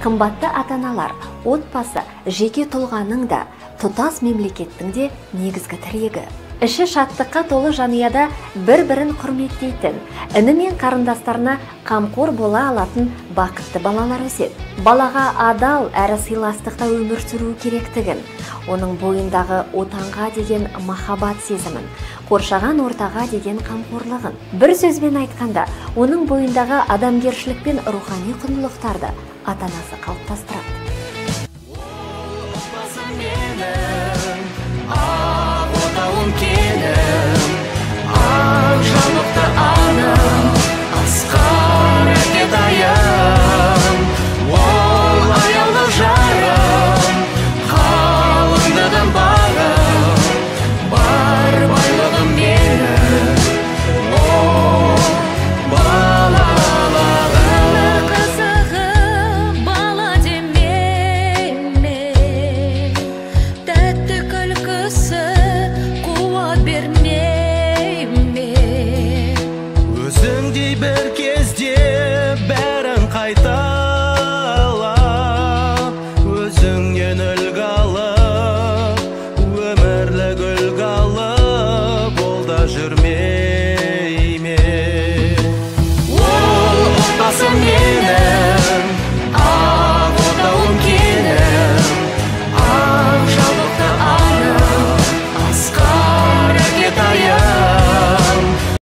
Қымбатты ата-аналар, отбасы жеке тұлғаның да, тұтас мемлекеттің де негізгі тірегі. Іші шаттыққа толы жанұяда бір-бірін құрметтейтін, іні мен қарындастарына қамқор бола алатын бақытты балалар өседі. Балаға адал әрі сыйластықта өмір сүру керектігін, оның бойындағы отанға деген махаббат сезімін, қоршаған ортаға деген қамқорлығын, бір сөзбен айтқанда, оның бойындағы адамгершілік пен рухани құндылықтарды ата-анасы қалыптастырады. Отауым келі